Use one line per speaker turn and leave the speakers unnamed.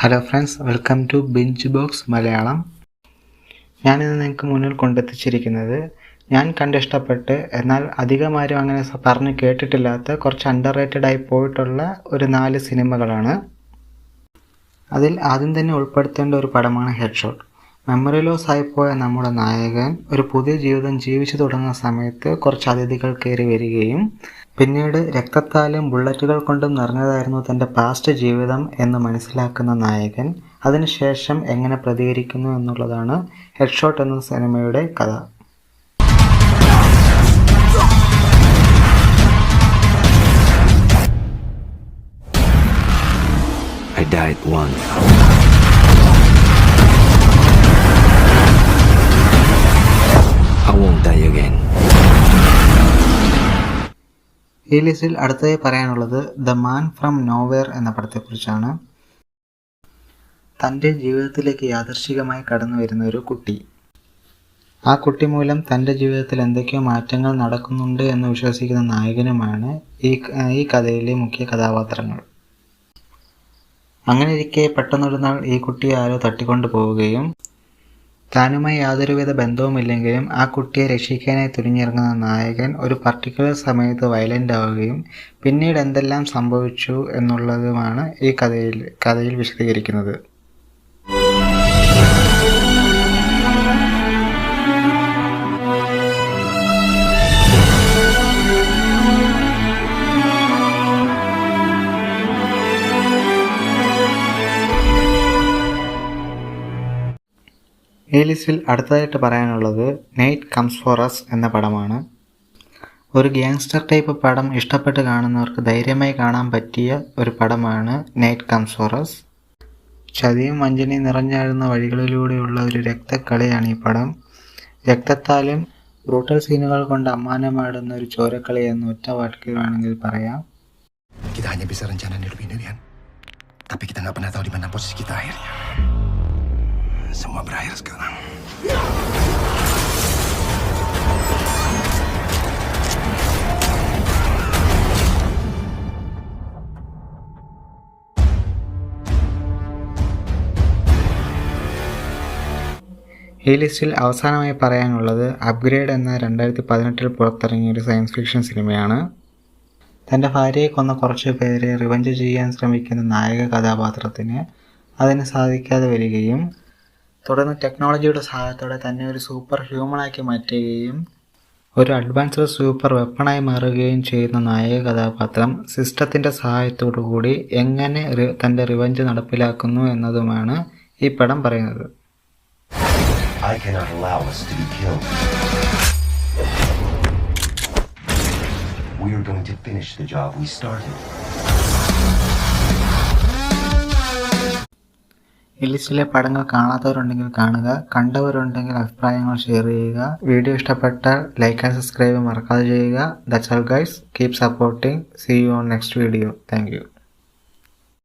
Hello friends, welcome to Binge Box Malayalam. ഞാനിന്ന് നിങ്ങൾക്ക് മുന്നിൽ കൊണ്ടെത്തിച്ചിരിക്കുന്നത് ഞാൻ കണ്ടിഷ്ടപ്പെട്ട് എന്നാൽ അധികമാരും അങ്ങനെ പറഞ്ഞ് കേട്ടിട്ടില്ലാത്ത കുറച്ച് അണ്ടർ റേറ്റഡ് ആയി പോയിട്ടുള്ള ഒരു 4 സിനിമകളാണ്. അതിൽ ആദ്യം തന്നെ ഉൾപ്പെടുത്തേണ്ട ഒരു പടമാണ് ഹെഡ് ഷോട്ട്. മെമ്മറി ലോസ് ആയിപ്പോയ നമ്മുടെ നായകൻ ഒരു പുതിയ ജീവിതം ജീവിച്ചു തുടങ്ങുന്ന സമയത്ത് കുറച്ച് അതിഥികൾ കയറി വരികയും പിന്നീട് രക്തത്താലും ബുള്ളറ്റുകൾ കൊണ്ടും നിറഞ്ഞതായിരുന്നു തൻ്റെ പാസ്റ്റ് ജീവിതം എന്ന് മനസ്സിലാക്കുന്ന നായകൻ അതിനുശേഷം എങ്ങനെ പ്രതികരിക്കുന്നു എന്നുള്ളതാണ് ഹെഡ് ഷോട്ട് എന്ന സിനിമയുടെ കഥ.
I died once. I won't die again.
ഈ ലിസ്റ്റിൽ അടുത്തതായി പറയാനുള്ളത് ദ മാൻ ഫ്രം നോവെയർ എന്ന പടത്തെക്കുറിച്ചാണ്. തൻ്റെ ജീവിതത്തിലേക്ക് യാദൃശ്ചികമായി കടന്നു വരുന്ന ഒരു കുട്ടി. ആ കുട്ടി മൂലം തൻ്റെ ജീവിതത്തിൽ എന്തൊക്കെയോ മാറ്റങ്ങൾ നടക്കുന്നുണ്ട് എന്ന് വിശ്വസിക്കുന്ന നായകനുമാണ് ഈ കഥയിലെ മുഖ്യ കഥാപാത്രങ്ങൾ. അങ്ങനെയിരിക്കെ പെട്ടെന്നൊരു നാൾ ഈ കുട്ടിയെ ആരോ തട്ടിക്കൊണ്ടു പോവുകയും താനുമായി യാതൊരുവിധ ബന്ധവുമില്ലെങ്കിലും ആ കുട്ടിയെ രക്ഷിക്കാനായി തുനിഞ്ഞിറങ്ങുന്ന നായകൻ ഒരു പർട്ടിക്കുലർ സമയത്ത് വയലൻ്റ് ആവുകയും പിന്നീട് എന്തെല്ലാം സംഭവിച്ചു എന്നുള്ളതുമാണ് ഈ കഥയിൽ വിശദീകരിക്കുന്നത്. ഈ ലിസ്റ്റിൽ അടുത്തതായിട്ട് പറയാനുള്ളത് നൈറ്റ് കംസ് ഫോർ അസ് എന്ന പടമാണ്. ഒരു ഗ്യാങ്സ്റ്റർ ടൈപ്പ് പടം ഇഷ്ടപ്പെട്ട് കാണുന്നവർക്ക് ധൈര്യമായി കാണാൻ പറ്റിയ ഒരു പടമാണ് നൈറ്റ് കംസ് ഫോർ അസ്. ചതിയും വഞ്ചനയും നിറഞ്ഞാഴുന്ന വഴികളിലൂടെയുള്ള ഒരു രക്തക്കളിയാണ് ഈ പടം. രക്തത്താലും ബ്രൂട്ടൽ സീനുകൾ കൊണ്ട് അമ്മാനമാടുന്ന ഒരു ചോരക്കളി എന്ന് ഒറ്റ വാക്കിൽ വേണമെങ്കിൽ പറയാം.
Kita hanya bisa rencana nirupin dirian, tapi kita nggak pernah tahu di mana posisi kita akhirnya. Semua berakhir sekarang.
ഈ ലിസ്റ്റിൽ അവസാനമായി പറയാനുള്ളത് അപ്ഗ്രേഡ് എന്ന 2018 പുറത്തിറങ്ങിയ ഒരു സയൻസ് ഫിക്ഷൻ സിനിമയാണ്. തൻ്റെ ഭാര്യയെ കൊന്ന കുറച്ച് പേരെ റിവഞ്ച് ചെയ്യാൻ ശ്രമിക്കുന്ന നായക കഥാപാത്രത്തിന് അതിന് സാധിക്കാതെ വരികയും തുടർന്ന് ടെക്നോളജിയുടെ സഹായത്തോടെ തന്നെ ഒരു സൂപ്പർ ഹ്യൂമണാക്കി മാറ്റുകയും ഒരു അഡ്വാൻസ്ഡ് സൂപ്പർ വെപ്പണായി മാറുകയും ചെയ്യുന്ന നായക കഥാപാത്രം സിസ്റ്റത്തിൻ്റെ സഹായത്തോടു കൂടി എങ്ങനെ തൻ്റെ റിവഞ്ച് നടപ്പിലാക്കുന്നു എന്നതുമാണ് ഈ പടം പറയുന്നത്.
I cannot allow us to be killed. We are going to finish the job we started.
ഈ ലിസ്റ്റിലെ പടങ്ങൾ കാണാത്തവരുണ്ടെങ്കിൽ കാണുക, കണ്ടവരുണ്ടെങ്കിൽ അഭിപ്രായങ്ങൾ ഷെയർ ചെയ്യുക. വീഡിയോ ഇഷ്ടപ്പെട്ടാൽ ലൈക്ക് ആൻഡ് സബ്സ്ക്രൈബ് മറക്കാതെ ചെയ്യുക. That's all guys. Keep supporting. See you on next video. Thank U.